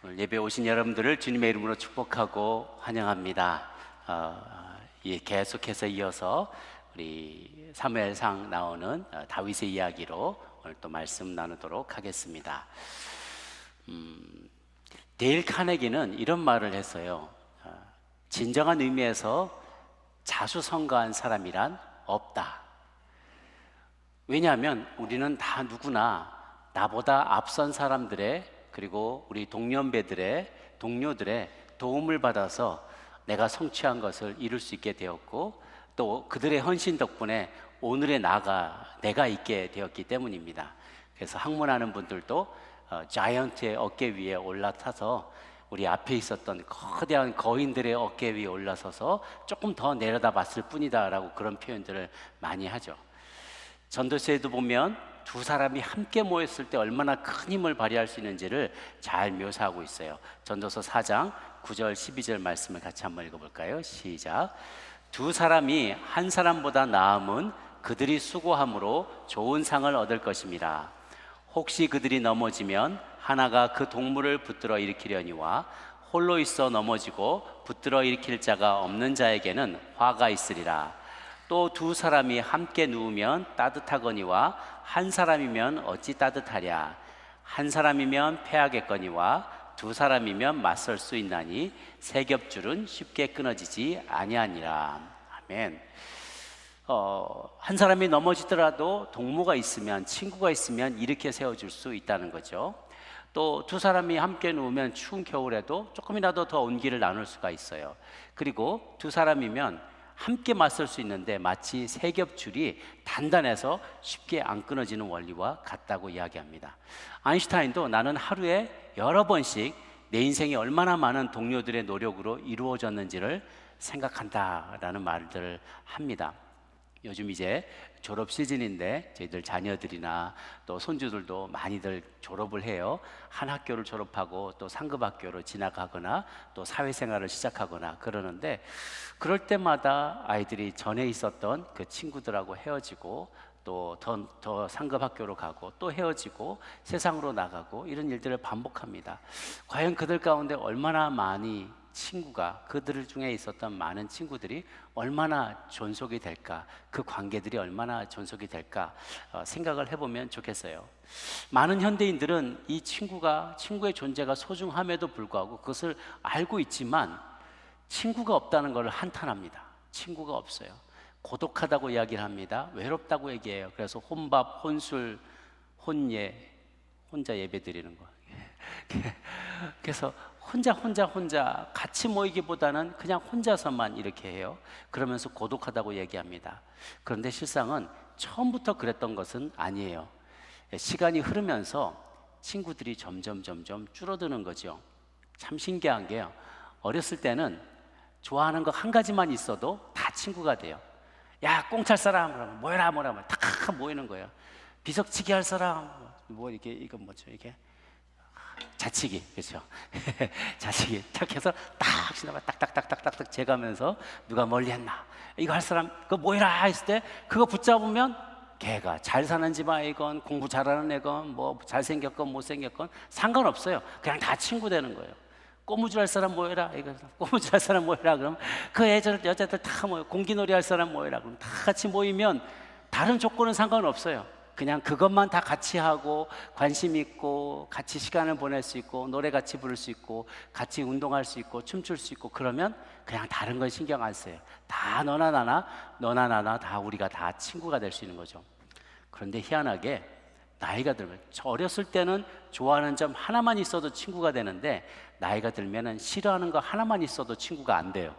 오늘 예배 오신 여러분들을 주님의 이름으로 축복하고 환영합니다. 계속해서 이어서 우리 사무엘상 나오는 다윗의 이야기로 오늘 또 말씀 나누도록 하겠습니다. 데일 카네기는 이런 말을 했어요. 진정한 의미에서 자수성가한 사람이란 없다. 왜냐하면 우리는 다 누구나 나보다 앞선 사람들의, 그리고 우리 동년배들의, 동료들의 도움을 받아서 내가 성취한 것을 이룰 수 있게 되었고, 또 그들의 헌신 덕분에 오늘의 내가 있게 되었기 때문입니다. 그래서 학문하는 분들도 자이언트의 어깨 위에 올라타서 우리 앞에 있었던 거대한 거인들의 어깨 위에 올라서서 조금 더 내려다 봤을 뿐이다 라고 그런 표현들을 많이 하죠. 전도서에도 보면 두 사람이 함께 모였을 때 얼마나 큰 힘을 발휘할 수 있는지를 잘 묘사하고 있어요. 전도서 4장 9절 12절 말씀을 같이 한번 읽어볼까요? 시작. 두 사람이 한 사람보다 나음은 그들이 수고함으로 좋은 상을 얻을 것입니다. 혹시 그들이 넘어지면 하나가 그 동물을 붙들어 일으키려니와 홀로 있어 넘어지고 붙들어 일으킬 자가 없는 자에게는 화가 있으리라. 또 두 사람이 함께 누우면 따뜻하거니와 한 사람이면 어찌 따뜻하랴. 한 사람이면 패하겠거니와 두 사람이면 맞설 수 있나니 세 겹줄은 쉽게 끊어지지 아니하니라. 아멘. 한 사람이 넘어지더라도 동무가 있으면, 친구가 있으면 일으켜 세워줄 수 있다는 거죠. 또 두 사람이 함께 누우면 추운 겨울에도 조금이라도 더 온기를 나눌 수가 있어요. 그리고 두 사람이면 함께 맞설 수 있는데 마치 세 겹줄이 단단해서 쉽게 안 끊어지는 원리와 같다고 이야기합니다. 아인슈타인도 나는 하루에 여러 번씩 내 인생이 얼마나 많은 동료들의 노력으로 이루어졌는지를 생각한다라는 말들을 합니다. 요즘 이제 졸업 시즌인데 저희들 자녀들이나 또 손주들도 많이들 졸업을 해요. 한 학교를 졸업하고 또 상급 학교로 진학하거나 또 사회생활을 시작하거나 그러는데, 그럴 때마다 아이들이 전에 있었던 그 친구들하고 헤어지고 또 더 상급 학교로 가고 또 헤어지고 세상으로 나가고 이런 일들을 반복합니다. 과연 그들 가운데 얼마나 많이 그들 중에 있었던 많은 친구들이 얼마나 존속이 될까, 그 관계들이 얼마나 존속이 될까 생각을 해보면 좋겠어요. 많은 현대인들은 이 친구의 존재가 소중함에도 불구하고 그것을 알고 있지만 친구가 없다는 것을 한탄합니다. 친구가 없어요. 고독하다고 이야기를 합니다. 외롭다고 얘기해요. 그래서 혼밥, 혼술, 혼자 예배 드리는 거. 그래서 혼자 같이 모이기보다는 그냥 혼자서만 이렇게 해요. 그러면서 고독하다고 얘기합니다. 그런데 실상은 처음부터 그랬던 것은 아니에요. 시간이 흐르면서 친구들이 점점 줄어드는 거죠. 참 신기한 게요, 어렸을 때는 좋아하는 거 한 가지만 있어도 다 친구가 돼요. 야, 꽁찰 사람 그러면 모여라 다 모이는 거예요. 비석치기 할 사람 이건 뭐죠 이게? 자치기, 그렇죠? 자치기 탁 해서 딱 지나가 딱딱딱딱딱 재가면서 누가 멀리 했나, 이거 할 사람 그거 모이라 했을 때 그거 붙잡으면 걔가 잘 사는 집 아이건 공부 잘하는 애건 뭐 잘생겼건 못생겼건 상관없어요. 그냥 다 친구 되는 거예요. 꼬무줄 할 사람 모여라, 이거 꼬무줄 할 사람 모여라 그럼 그 여자들 다 모여. 공기놀이 할 사람 모여라 그럼 다 같이 모이면 다른 조건은 상관없어요. 그냥 그것만 다 같이 하고 관심 있고 같이 시간을 보낼 수 있고 노래 같이 부를 수 있고 같이 운동할 수 있고 춤출 수 있고 그러면 그냥 다른 건 신경 안 써요. 다 너나 나나 다 우리가 다 친구가 될 수 있는 거죠. 그런데 희한하게 나이가 들면, 어렸을 때는 좋아하는 점 하나만 있어도 친구가 되는데 나이가 들면은 싫어하는 거 하나만 있어도 친구가 안 돼요.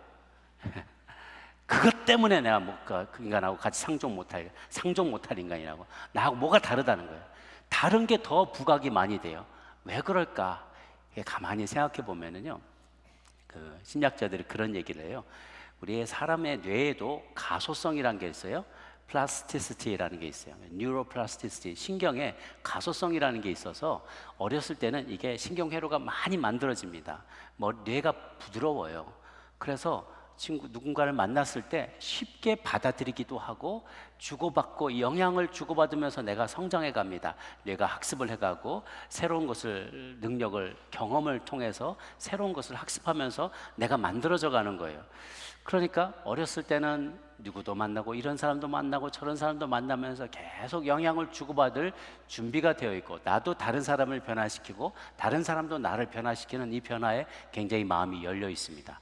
그것 때문에 내가 그 인간하고 같이 상종 못할 인간이라고. 나하고 뭐가 다르다는 거예요. 다른 게 더 부각이 많이 돼요. 왜 그럴까? 가만히 생각해 보면은요, 그 심리학자들이 그런 얘기를 해요. 우리의 사람의 뇌에도 가소성이라는 게 있어요. 플라스티시티라는 게 있어요. 뉴로플라스티시티, 신경에 가소성이라는 게 있어서 어렸을 때는 이게 신경회로가 많이 만들어집니다. 뇌가 부드러워요. 그래서 누군가를 만났을 때 쉽게 받아들이기도 하고 주고받고 영향을 주고받으면서 내가 성장해 갑니다. 뇌가 학습을 해가고 새로운 것을 능력을 경험을 통해서 새로운 것을 학습하면서 내가 만들어져 가는 거예요. 그러니까 어렸을 때는 누구도 만나고 이런 사람도 만나고 저런 사람도 만나면서 계속 영향을 주고받을 준비가 되어 있고, 나도 다른 사람을 변화시키고 다른 사람도 나를 변화시키는 이 변화에 굉장히 마음이 열려 있습니다.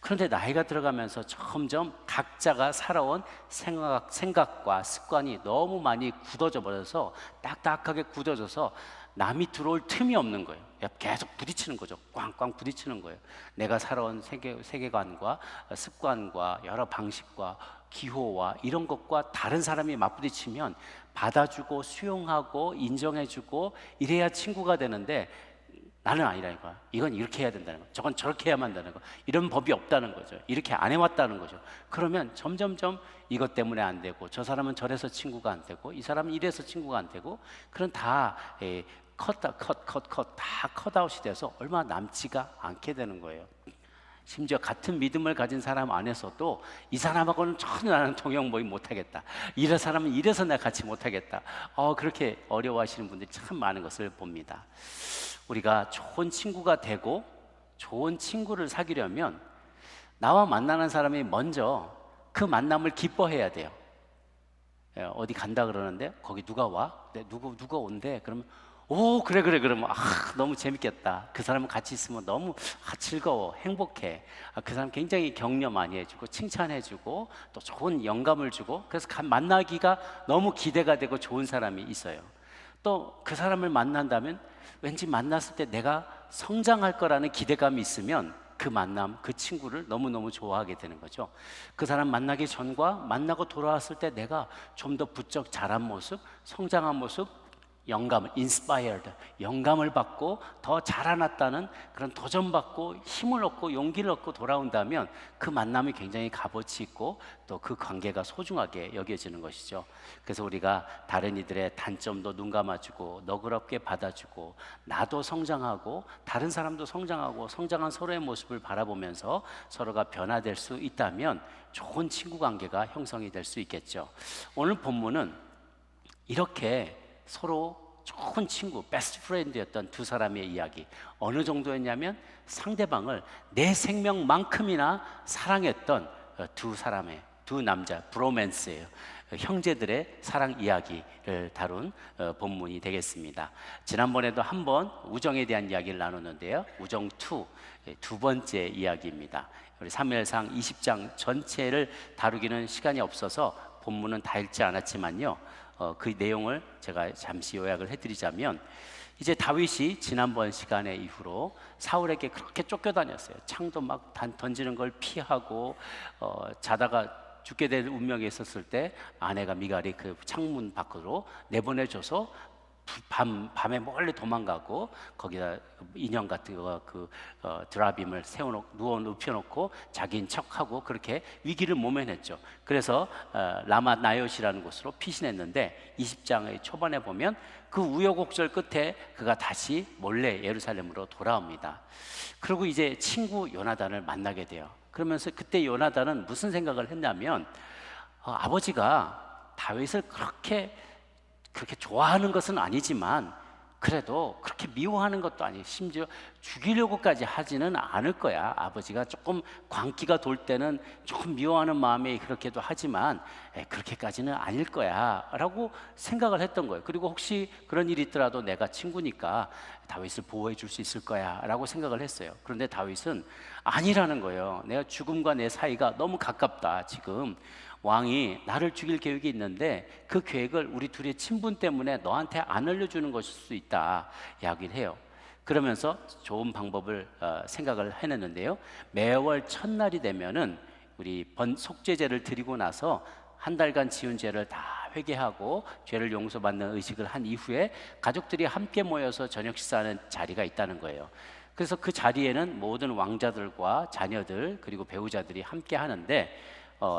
그런데 나이가 들어가면서 점점 각자가 살아온 생각과 습관이 너무 많이 굳어져 버려서, 딱딱하게 굳어져서 남이 들어올 틈이 없는 거예요. 계속 부딪히는 거죠. 꽝꽝 부딪히는 거예요. 내가 살아온 세계관과 습관과 여러 방식과 기호와 이런 것과 다른 사람이 맞부딪히면 받아주고 수용하고 인정해주고 이래야 친구가 되는데, 나는 아니라니까. 이건 이렇게 해야 된다는 거, 저건 저렇게 해야만 한다는 거, 이런 법이 없다는 거죠. 이렇게 안 해왔다는 거죠. 그러면 점점점 이것 때문에 안 되고, 저 사람은 저래서 친구가 안 되고, 이 사람은 이래서 친구가 안 되고, 그런 다 다 컷아웃이 돼서 얼마 남지가 않게 되는 거예요. 심지어 같은 믿음을 가진 사람 안에서도 이 사람하고는 전혀 나는 동행 모임 못하겠다, 이런 사람은 이래서 내가 같이 못하겠다, 그렇게 어려워하시는 분들이 참 많은 것을 봅니다. 우리가 좋은 친구가 되고 좋은 친구를 사귀려면 나와 만나는 사람이 먼저 그 만남을 기뻐해야 돼요. 어디 간다 그러는데 거기 누가 와? 네, 누가 온대? 그러면 오, 그래 그러면 너무 재밌겠다. 그 사람은 같이 있으면 너무 즐거워, 행복해. 그 사람 굉장히 격려 많이 해주고 칭찬해주고 또 좋은 영감을 주고, 그래서 만나기가 너무 기대가 되고 좋은 사람이 있어요. 또 그 사람을 만난다면 왠지 만났을 때 내가 성장할 거라는 기대감이 있으면 그 만남, 그 친구를 너무너무 좋아하게 되는 거죠. 그 사람 만나기 전과 만나고 돌아왔을 때 내가 좀 더 부쩍 자란 모습, 성장한 모습, 영감을, inspired, 영감을 받고 더 자라났다는 그런 도전받고 힘을 얻고 용기를 얻고 돌아온다면 그 만남이 굉장히 값어치 있고 또 그 관계가 소중하게 여겨지는 것이죠. 그래서 우리가 다른 이들의 단점도 눈 감아주고 너그럽게 받아주고, 나도 성장하고 다른 사람도 성장하고 성장한 서로의 모습을 바라보면서 서로가 변화될 수 있다면 좋은 친구 관계가 형성이 될 수 있겠죠. 오늘 본문은 이렇게 서로 좋은 친구, 베스트 프렌드였던 두 사람의 이야기, 어느 정도였냐면 상대방을 내 생명만큼이나 사랑했던 두 남자, 브로맨스예요. 형제들의 사랑 이야기를 다룬 본문이 되겠습니다. 지난번에도 한번 우정에 대한 이야기를 나눴는데요, 우정 2, 두 번째 이야기입니다. 우리 사무엘상 20장 전체를 다루기는 시간이 없어서 본문은 다 읽지 않았지만요, 그 내용을 제가 잠시 요약을 해드리자면, 이제 다윗이 지난번 시간의 이후로 사울에게 그렇게 쫓겨다녔어요. 창도 막 던지는 걸 피하고, 자다가 죽게 될 운명에 있었을 때 아내가 미갈이 그 창문 밖으로 내보내줘서 밤에 멀리 도망가고, 거기다 인형 같은 거 드라빔을 누워 눕혀놓고 자기인 척하고 그렇게 위기를 모면했죠. 그래서 라마 나요시라는 곳으로 피신했는데 20장의 초반에 보면 그 우여곡절 끝에 그가 다시 몰래 예루살렘으로 돌아옵니다. 그리고 이제 친구 요나단을 만나게 돼요. 그러면서 그때 요나단은 무슨 생각을 했냐면, 아버지가 다윗을 그렇게 좋아하는 것은 아니지만 그래도 그렇게 미워하는 것도 아니고 심지어 죽이려고까지 하지는 않을 거야. 아버지가 조금 광기가 돌 때는 조금 미워하는 마음이 그렇게도 하지만 그렇게까지는 아닐 거야 라고 생각을 했던 거예요. 그리고 혹시 그런 일이 있더라도 내가 친구니까 다윗을 보호해 줄 수 있을 거야 라고 생각을 했어요. 그런데 다윗은 아니라는 거예요. 내가 죽음과 내 사이가 너무 가깝다. 지금 왕이 나를 죽일 계획이 있는데 그 계획을 우리 둘의 친분 때문에 너한테 안 알려주는 것일 수 있다 이야기를 해요. 그러면서 좋은 방법을 생각을 해냈는데요, 매월 첫날이 되면은 우리 속죄제를 드리고 나서 한 달간 지은 죄를 다 회개하고 죄를 용서받는 의식을 한 이후에 가족들이 함께 모여서 저녁 식사하는 자리가 있다는 거예요. 그래서 그 자리에는 모든 왕자들과 자녀들 그리고 배우자들이 함께 하는데,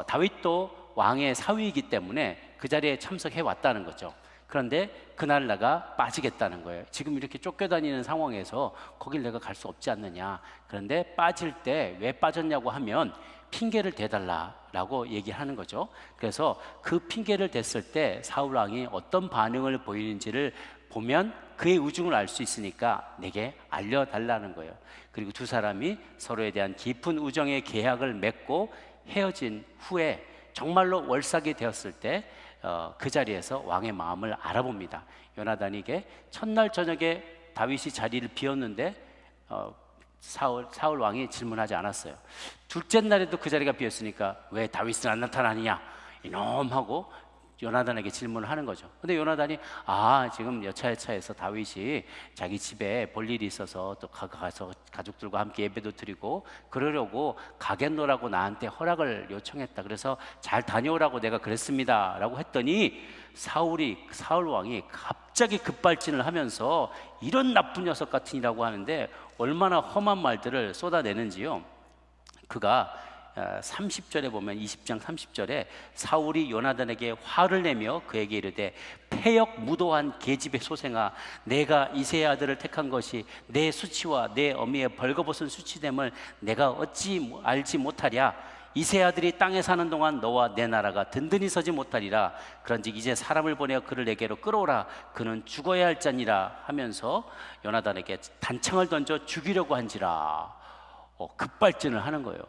다윗도 왕의 사위이기 때문에 그 자리에 참석해 왔다는 거죠. 그런데 그날 내가 빠지겠다는 거예요. 지금 이렇게 쫓겨다니는 상황에서 거길 내가 갈 수 없지 않느냐. 그런데 빠질 때 왜 빠졌냐고 하면 핑계를 대달라라고 얘기하는 거죠. 그래서 그 핑계를 댔을 때 사울 왕이 어떤 반응을 보이는지를 보면 그의 우중을 알 수 있으니까 내게 알려달라는 거예요. 그리고 두 사람이 서로에 대한 깊은 우정의 계약을 맺고 헤어진 후에 정말로 월삭이 되었을 때 그 자리에서 왕의 마음을 알아봅니다. 요나단에게 첫날 저녁에 다윗이 자리를 비웠는데 사울 왕이 질문하지 않았어요. 둘째 날에도 그 자리가 비었으니까 왜 다윗은 안 나타나느냐 이놈하고 요나단에게 질문을 하는 거죠. 근데 요나단이 지금 여차여차해서 다윗이 자기 집에 볼 일이 있어서 또 가서 가족들과 함께 예배도 드리고 그러려고 가겠노라고 나한테 허락을 요청했다. 그래서 잘 다녀오라고 내가 그랬습니다 라고 했더니 사울 왕이 갑자기 급발진을 하면서 이런 나쁜 녀석 같으니라고 하는데 얼마나 험한 말들을 쏟아내는지요. 그가 30절에 보면 20장 30절에 사울이 요나단에게 화를 내며 그에게 이르되 패역 무도한 계집의 소생아, 내가 이새의 아들을 택한 것이 내 수치와 내 어미의 벌거벗은 수치됨을 내가 어찌 알지 못하랴. 이새의 아들이 땅에 사는 동안 너와 내 나라가 든든히 서지 못하리라. 그런즉 이제 사람을 보내어 그를 내게로 끌어오라. 그는 죽어야 할 자니라 하면서 요나단에게 단창을 던져 죽이려고 한지라. 급발진을 하는 거예요.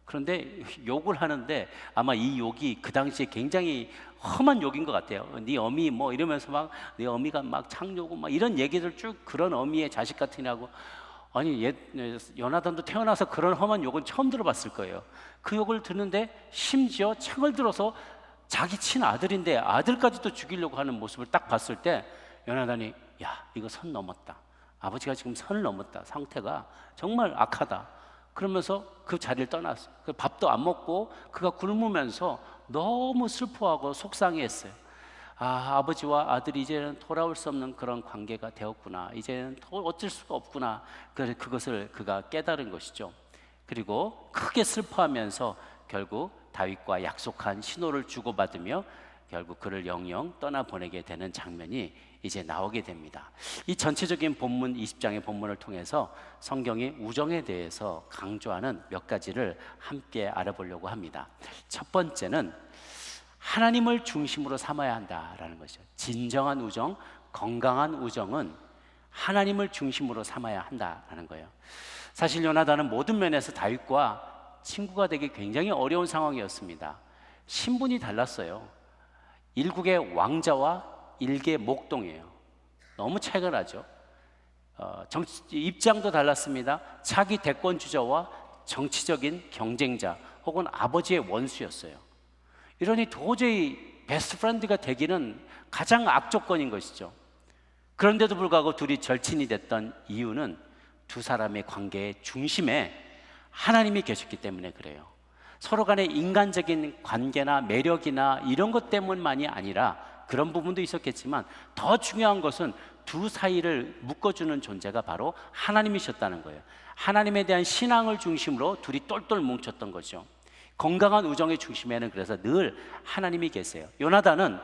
그런데 욕을 하는데 아마 이 욕이 그 당시에 굉장히 험한 욕인 것 같아요. 네 어미 뭐 이러면서 막 네 어미가 막 창녀고 막 이런 얘기들 쭉 그런 어미의 자식 같으냐고. 아니 요나단도 태어나서 그런 험한 욕은 처음 들어봤을 거예요. 그 욕을 듣는데 심지어 창을 들어서 자기 친아들인데 아들까지도 죽이려고 하는 모습을 딱 봤을 때 요나단이 야 이거 선 넘었다. 아버지가 지금 선을 넘었다. 상태가 정말 악하다. 그러면서 그 자리를 떠났어요. 밥도 안 먹고 그가 굶으면서 너무 슬퍼하고 속상해했어요. 아버지와 아들이 이제는 돌아올 수 없는 그런 관계가 되었구나. 이제는 어쩔 수가 없구나. 그것을 그가 깨달은 것이죠. 그리고 크게 슬퍼하면서 결국 다윗과 약속한 신호를 주고받으며 결국 그를 영영 떠나보내게 되는 장면이 이제 나오게 됩니다. 이 전체적인 본문 20장의 본문을 통해서 성경이 우정에 대해서 강조하는 몇 가지를 함께 알아보려고 합니다. 첫 번째는 하나님을 중심으로 삼아야 한다라는 것이죠. 진정한 우정, 건강한 우정은 하나님을 중심으로 삼아야 한다라는 거예요. 사실 요나단은 모든 면에서 다윗과 친구가 되기 굉장히 어려운 상황이었습니다. 신분이 달랐어요. 일국의 왕자와 일개 목동이에요. 너무 차이가 나죠. 입장도 달랐습니다. 차기 대권 주자와 정치적인 경쟁자 혹은 아버지의 원수였어요. 이러니 도저히 베스트 프렌드가 되기는 가장 악조건인 것이죠. 그런데도 불구하고 둘이 절친이 됐던 이유는 두 사람의 관계의 중심에 하나님이 계셨기 때문에 그래요. 서로 간의 인간적인 관계나 매력이나 이런 것 때문만이 아니라 그런 부분도 있었겠지만 더 중요한 것은 두 사이를 묶어주는 존재가 바로 하나님이셨다는 거예요. 하나님에 대한 신앙을 중심으로 둘이 똘똘 뭉쳤던 거죠. 건강한 우정의 중심에는 그래서 늘 하나님이 계세요. 요나단은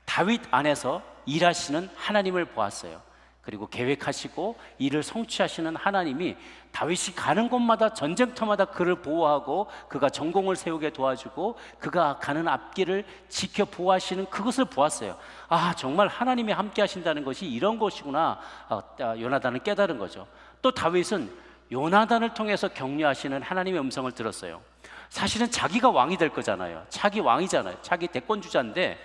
다윗 안에서 일하시는 하나님을 보았어요. 그리고 계획하시고 일을 성취하시는 하나님이 다윗이 가는 곳마다 전쟁터마다 그를 보호하고 그가 전공을 세우게 도와주고 그가 가는 앞길을 지켜 보호하시는 그것을 보았어요. 정말 하나님이 함께 하신다는 것이 이런 것이구나. 요나단은 깨달은 거죠. 또 다윗은 요나단을 통해서 격려하시는 하나님의 음성을 들었어요. 사실은 자기가 왕이 될 거잖아요. 차기 왕이잖아요. 차기 대권 주자인데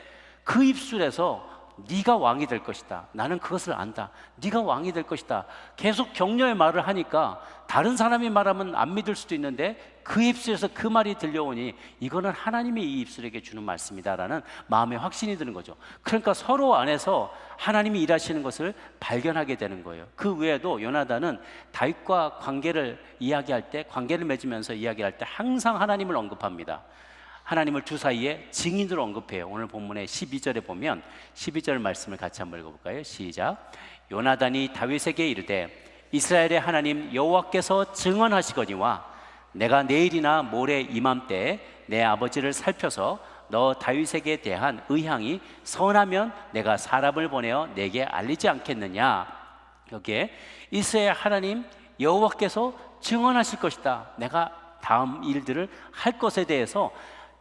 그 입술에서 네가 왕이 될 것이다. 나는 그것을 안다. 네가 왕이 될 것이다. 계속 격려의 말을 하니까 다른 사람이 말하면 안 믿을 수도 있는데 그 입술에서 그 말이 들려오니 이거는 하나님이 이 입술에게 주는 말씀이다라는 마음의 확신이 드는 거죠. 그러니까 서로 안에서 하나님이 일하시는 것을 발견하게 되는 거예요. 그 외에도 요나단은 다윗과 관계를 이야기할 때, 관계를 맺으면서 이야기할 때 항상 하나님을 언급합니다. 하나님을 두 사이에 증인으로 언급해요. 오늘 본문의 12절에 보면 12절 말씀을 같이 한번 읽어볼까요? 시작. 요나단이 다윗에게 이르되 이스라엘의 하나님 여호와께서 증언하시거니와 내가 내일이나 모레 이맘때에 내 아버지를 살펴서 너 다윗에게 대한 의향이 선하면 내가 사람을 보내어 내게 알리지 않겠느냐. 여기에 이스라엘 하나님 여호와께서 증언하실 것이다. 내가 다음 일들을 할 것에 대해서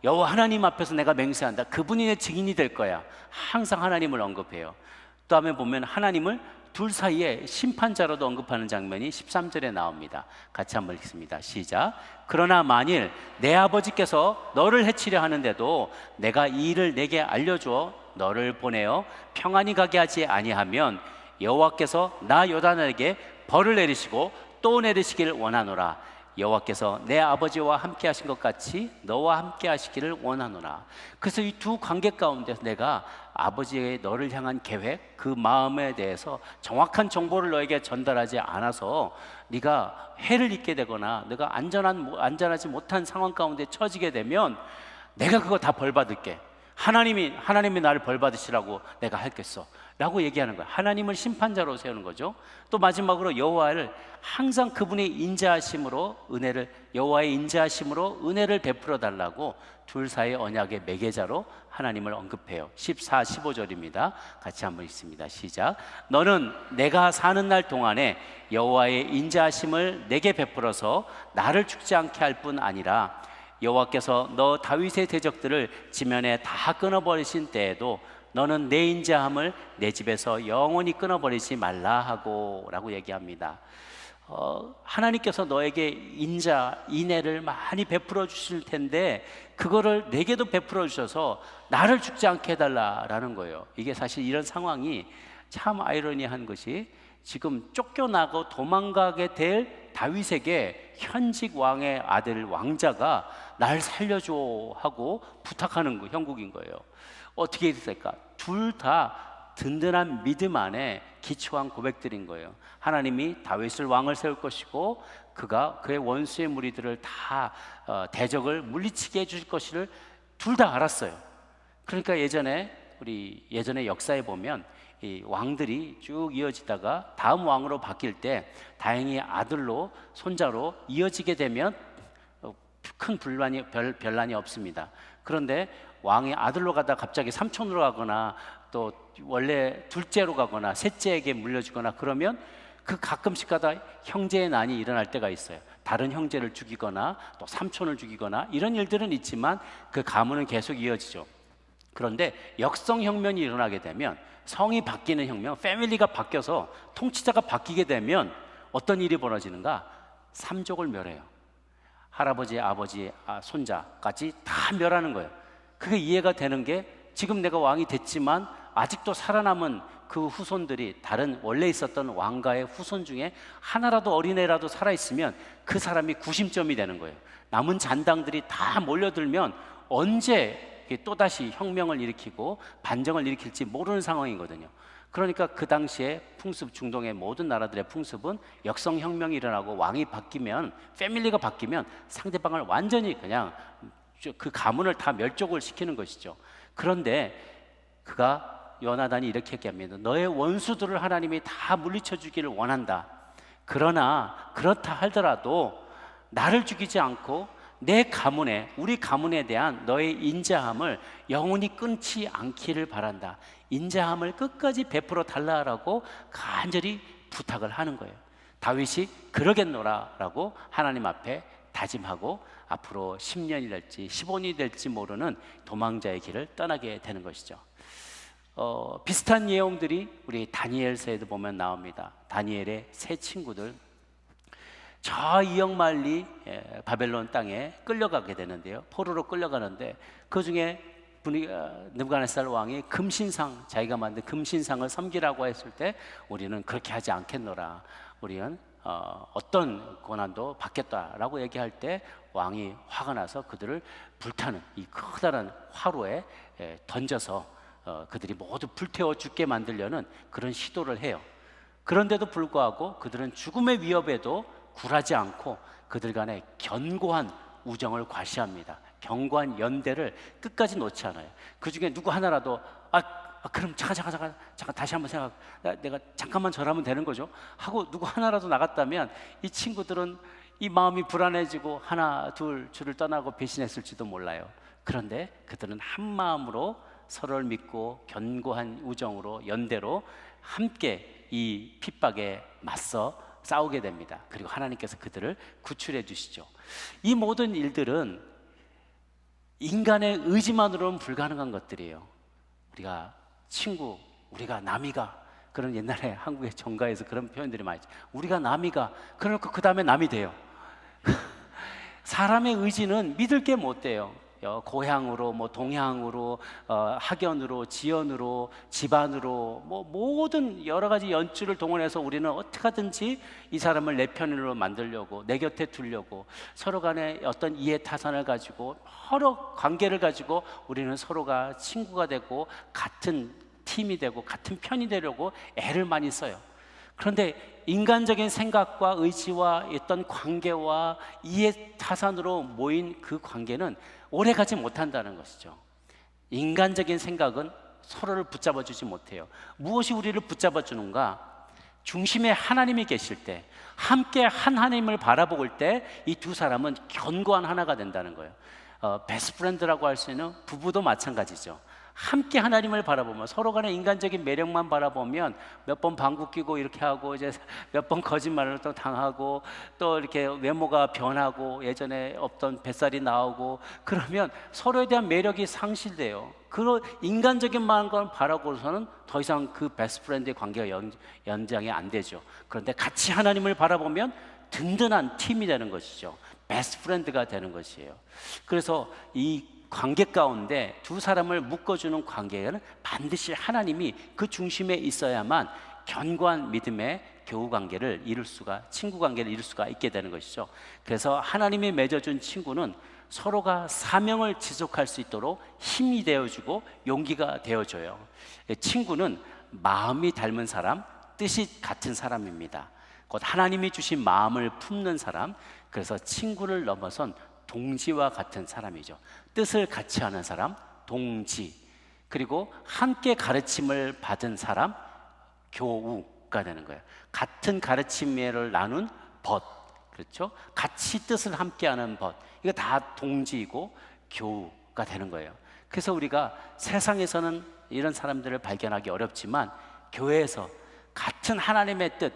여호와 하나님 앞에서 내가 맹세한다. 그분이 내 증인이 될 거야. 항상 하나님을 언급해요. 다음에 보면 하나님을 둘 사이에 심판자로도 언급하는 장면이 13절에 나옵니다. 같이 한번 읽습니다. 시작. 그러나 만일 내 아버지께서 너를 해치려 하는데도 내가 이 일을 내게 알려주어 너를 보내어 평안히 가게 하지 아니하면 여호와께서 나 요단에게 벌을 내리시고 또 내리시기를 원하노라. 여호와께서 내 아버지와 함께 하신 것 같이 너와 함께 하시기를 원하노라. 그래서 이 두 관계 가운데서 내가 아버지의 너를 향한 계획, 그 마음에 대해서 정확한 정보를 너에게 전달하지 않아서 네가 해를 입게 되거나 네가 안전하지 못한 상황 가운데 처지게 되면 내가 그거 다 벌 받을게. 하나님이 나를 벌 받으시라고 내가 할겠어 라고 얘기하는 거야. 하나님을 심판자로 세우는 거죠. 또 마지막으로 여호와를 항상 그분의 인자하심으로 여호와의 인자하심으로 은혜를 베풀어 달라고 둘 사이의 언약의 매개자로 하나님을 언급해요. 14, 15절입니다. 같이 한번 읽습니다. 시작. 너는 내가 사는 날 동안에 여호와의 인자하심을 내게 베풀어서 나를 죽지 않게 할 뿐 아니라 여호와께서 너 다윗의 대적들을 지면에 다 끊어버리신 때에도 너는 내 인자함을 내 집에서 영원히 끊어버리지 말라 하고 라고 얘기합니다. 하나님께서 너에게 인애를 많이 베풀어 주실 텐데 그거를 내게도 베풀어 주셔서 나를 죽지 않게 해달라라는 거예요. 이게 사실 이런 상황이 참 아이러니한 것이 지금 쫓겨나고 도망가게 될 다윗에게 현직 왕의 아들 왕자가 날 살려줘 하고 부탁하는 거 형국인 거예요. 어떻게 됐을까? 둘 다 든든한 믿음 안에 기초한 고백들인 거예요. 하나님이 다윗을 왕을 세울 것이고 그가 그의 원수의 무리들을 다 대적을 물리치게 해줄 것을 둘 다 알았어요. 그러니까 예전에 역사에 보면 이 왕들이 쭉 이어지다가 다음 왕으로 바뀔 때 다행히 아들로 손자로 이어지게 되면 큰 별난이 없습니다. 그런데 왕이 아들로 가다 갑자기 삼촌으로 가거나 또 원래 둘째로 가거나 셋째에게 물려주거나 그러면 그 가끔씩 가다 형제의 난이 일어날 때가 있어요. 다른 형제를 죽이거나 또 삼촌을 죽이거나 이런 일들은 있지만 그 가문은 계속 이어지죠. 그런데 역성혁명이 일어나게 되면 성이 바뀌는 혁명, 패밀리가 바뀌어서 통치자가 바뀌게 되면 어떤 일이 벌어지는가? 삼족을 멸해요. 할아버지, 아버지, 손자까지 다 멸하는 거예요. 그게 이해가 되는 게 지금 내가 왕이 됐지만 아직도 살아남은 그 후손들이 다른 원래 있었던 왕가의 후손 중에 하나라도 어린애라도 살아있으면 그 사람이 구심점이 되는 거예요. 남은 잔당들이 다 몰려들면 언제 또다시 혁명을 일으키고 반정을 일으킬지 모르는 상황이거든요. 그러니까 그 당시에 중동의 모든 나라들의 풍습은 역성혁명이 일어나고 왕이 바뀌면, 패밀리가 바뀌면 상대방을 완전히 그냥 그 가문을 다 멸족을 시키는 것이죠. 그런데 요나단이 이렇게 얘기합니다. 너의 원수들을 하나님이 다 물리쳐 주기를 원한다. 그러나 그렇다 하더라도 나를 죽이지 않고 우리 가문에 대한 너의 인자함을 영원히 끊지 않기를 바란다. 인자함을 끝까지 베풀어 달라라고 간절히 부탁을 하는 거예요. 다윗이 그러겠노라라고 하나님 앞에 다짐하고 앞으로 10년이 될지 15년이 될지 모르는 도망자의 길을 떠나게 되는 것이죠. 비슷한 내용들이 우리 다니엘서에도 보면 나옵니다. 다니엘의 세 친구들 저 이역만리 바벨론 땅에 끌려가게 되는데요. 포로로 끌려가는데 그 중에 느부갓네살 왕이 금신상, 자기가 만든 금신상을 섬기라고 했을 때 우리는 그렇게 하지 않겠노라. 우리는 어떤 고난도 받겠다라고 얘기할 때 왕이 화가 나서 그들을 불타는 이 커다란 화로에 던져서 그들이 모두 불태워 죽게 만들려는 그런 시도를 해요. 그런데도 불구하고 그들은 죽음의 위협에도 굴하지 않고 그들 간의 견고한 우정을 과시합니다. 견고한 연대를 끝까지 놓지 않아요. 그 중에 누구 하나라도 그럼 잠깐 다시 한번 내가 잠깐만 절하면 되는 거죠 하고 누구 하나라도 나갔다면 이 친구들은 이 마음이 불안해지고 하나 둘 줄을 떠나고 배신했을지도 몰라요. 그런데 그들은 한 마음으로 서로를 믿고 견고한 우정으로 연대로 함께 이 핍박에 맞서 싸우게 됩니다. 그리고 하나님께서 그들을 구출해 주시죠. 이 모든 일들은 인간의 의지만으로는 불가능한 것들이에요. 우리가 친구, 우리가 남이가, 그런 옛날에 한국의 정가에서 그런 표현들이 많이 있죠. 우리가 남이가, 그러니까 그 다음에 남이 돼요. 사람의 의지는 믿을 게 못 돼요. 고향으로, 뭐 동향으로, 학연으로, 지연으로, 집안으로, 뭐 모든 여러 가지 연줄을 동원해서 우리는 어떻게 하든지 이 사람을 내 편으로 만들려고, 내 곁에 두려고, 서로 간에 어떤 이해 타산을 가지고 여러 관계를 가지고 우리는 서로가 친구가 되고 같은 팀이 되고 같은 편이 되려고 애를 많이 써요. 그런데 인간적인 생각과 의지와 어떤 관계와 이해 타산으로 모인 그 관계는 오래가지 못한다는 것이죠. 인간적인 생각은 서로를 붙잡아 주지 못해요. 무엇이 우리를 붙잡아 주는가? 중심에 하나님이 계실 때, 함께 하나님을 바라볼 때 이 두 사람은 견고한 하나가 된다는 거예요. 베스트 프렌드라고 할 수 있는 부부도 마찬가지죠. 함께 하나님을 바라보면, 서로 간의 인간적인 매력만 바라보면 몇 번 방구 끼고 이렇게 하고, 이제 몇 번 거짓말을 또 당하고, 또 이렇게 외모가 변하고 예전에 없던 뱃살이 나오고, 그러면 서로에 대한 매력이 상실돼요. 그런 인간적인 마음을 바라보고서는 더 이상 그 베스트 프렌드의 관계가 연장이 안 되죠. 그런데 같이 하나님을 바라보면 든든한 팀이 되는 것이죠. 베스트 프렌드가 되는 것이에요. 그래서 이 관계 가운데 두 사람을 묶어주는 관계는 반드시 하나님이 그 중심에 있어야만 견고한 믿음의 교우 관계를 이룰 수가, 친구 관계를 이룰 수가 있게 되는 것이죠. 그래서 하나님이 맺어준 친구는 서로가 사명을 지속할 수 있도록 힘이 되어주고 용기가 되어줘요. 친구는 마음이 닮은 사람, 뜻이 같은 사람입니다. 곧 하나님이 주신 마음을 품는 사람, 그래서 친구를 넘어선 동지와 같은 사람이죠. 뜻을 같이 하는 사람, 동지. 그리고 함께 가르침을 받은 사람, 교우가 되는 거예요. 같은 가르침을 나눈 벗, 그렇죠? 같이 뜻을 함께하는 벗. 이거 다 동지이고 교우가 되는 거예요. 그래서 우리가 세상에서는 이런 사람들을 발견하기 어렵지만 교회에서 같은 하나님의 뜻,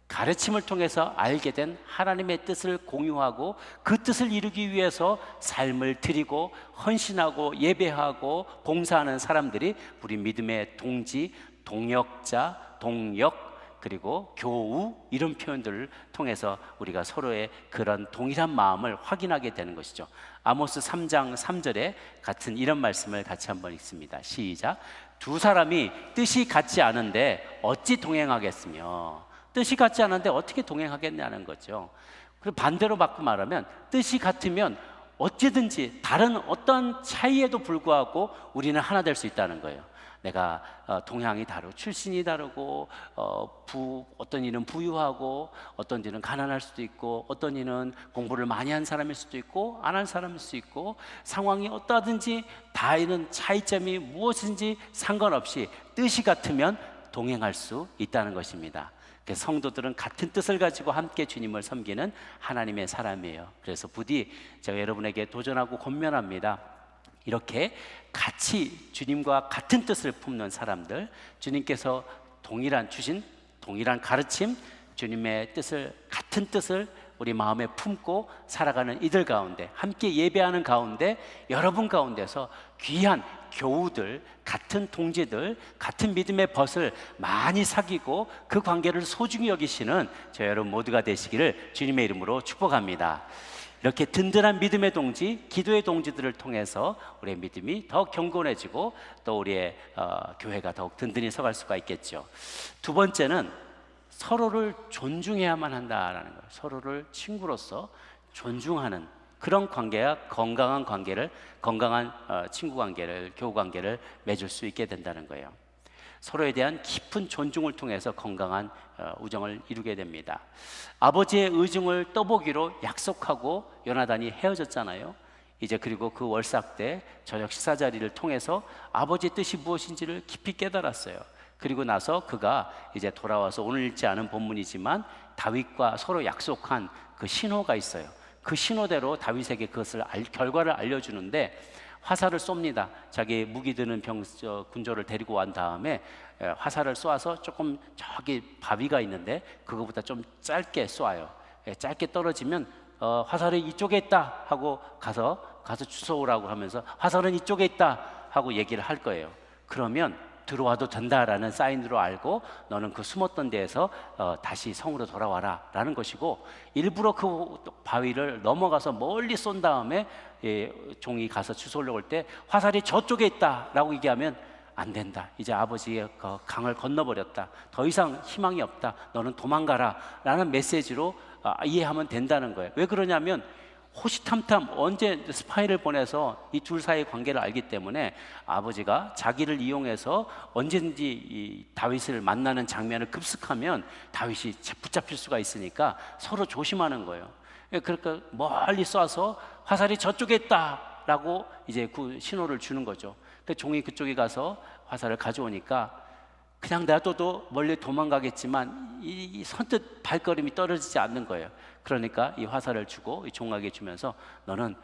가르침을 통해서 알게 된 하나님의 뜻을 공유하고 그 뜻을 이루기 위해서 삶을 드리고 헌신하고 예배하고 봉사하는 사람들이 우리 믿음의 동지, 동역자, 동역, 그리고 교우, 이런 표현들을 통해서 우리가 서로의 그런 동일한 마음을 확인하게 되는 것이죠. 아모스 3장 3절에 같은 이런 말씀을 같이 한번 읽습니다. 시작. 두 사람이 뜻이 같지 않은데 어찌 동행하겠으며. 뜻이 같지 않은데 어떻게 동행하겠냐는 거죠. 그리고 반대로 바꿔 말하면 뜻이 같으면 어찌든지 다른 어떤 차이에도 불구하고 우리는 하나 될 수 있다는 거예요. 내가 동향이 다르고 출신이 다르고 어떤 이는 부유하고 어떤 이는 가난할 수도 있고 어떤 이는 공부를 많이 한 사람일 수도 있고 안 한 사람일 수도 있고 상황이 어떠하든지 다 이런 차이점이 무엇인지 상관없이 뜻이 같으면 동행할 수 있다는 것입니다. 그래서 성도들은 같은 뜻을 가지고 함께 주님을 섬기는 하나님의 사람이에요. 그래서 부디 제가 여러분에게 도전하고 권면합니다. 이렇게 같이 주님과 같은 뜻을 품는 사람들, 주님께서 주신 동일한 가르침, 주님의 뜻을, 같은 뜻을 우리 마음에 품고 살아가는 이들 가운데, 함께 예배하는 가운데, 여러분 가운데서 귀한 교우들, 같은 동지들, 같은 믿음의 벗을 많이 사귀고 그 관계를 소중히 여기시는 저 여러분 모두가 되시기를 주님의 이름으로 축복합니다. 이렇게 든든한 믿음의 동지, 기도의 동지들을 통해서 우리의 믿음이 더욱 견고해지고 또 우리의 교회가 더욱 든든히 서갈 수가 있겠죠. 두 번째는 서로를 존중해야만 한다라는 거예요. 서로를 친구로서 존중하는 그런 관계야 건강한 관계를, 건강한 친구 관계를, 교우 관계를 맺을 수 있게 된다는 거예요. 서로에 대한 깊은 존중을 통해서 건강한 우정을 이루게 됩니다. 아버지의 의중을 떠보기로 약속하고 요나단이 헤어졌잖아요. 이제 그리고 그 월삭 때 저녁 식사 자리를 통해서 아버지의 뜻이 무엇인지를 깊이 깨달았어요. 그리고 나서 그가 이제 돌아와서 오늘 읽지 않은 본문이지만 다윗과 서로 약속한 그 신호가 있어요. 그 신호대로 다윗에게 그것을 결과를 알려주는데 화살을 쏩니다. 자기 무기 드는 군조를 데리고 온 다음에 화살을 쏘아서 조금 저기 바위가 있는데 그거보다 좀 짧게 쏘아요. 짧게 떨어지면 화살이 이쪽에 있다 하고 가서 주워오라고 하면서 화살은 이쪽에 있다 하고 얘기를 할 거예요. 그러면 들어와도 된다라는 사인으로 알고 너는 그 숨었던 데에서 다시 성으로 돌아와라 라는 것이고, 일부러 그 바위를 넘어가서 멀리 쏜 다음에 종이 가서 주워오려고 할 때 화살이 저쪽에 있다 라고 얘기하면 안 된다, 이제 아버지의 그 강을 건너버렸다, 더 이상 희망이 없다, 너는 도망가라 라는 메시지로 이해하면 된다는 거예요. 왜 그러냐면 호시탐탐 언제 스파이를 보내서 이 둘 사이의 관계를 알기 때문에 아버지가 자기를 이용해서 언제든지 이 다윗을 만나는 장면을 급습하면 다윗이 붙잡힐 수가 있으니까 서로 조심하는 거예요. 그러니까 멀리 쏴서 화살이 저쪽에 있다 라고 이제 그 신호를 주는 거죠. 그 종이 그쪽에 가서 화살을 가져오니까 그냥 놔둬도 멀리 도망가겠지만 이 선뜻 발걸음이 떨어지지 않는 거예요. 그러니까 이 화살을 주고 이 종에게 주면서 너는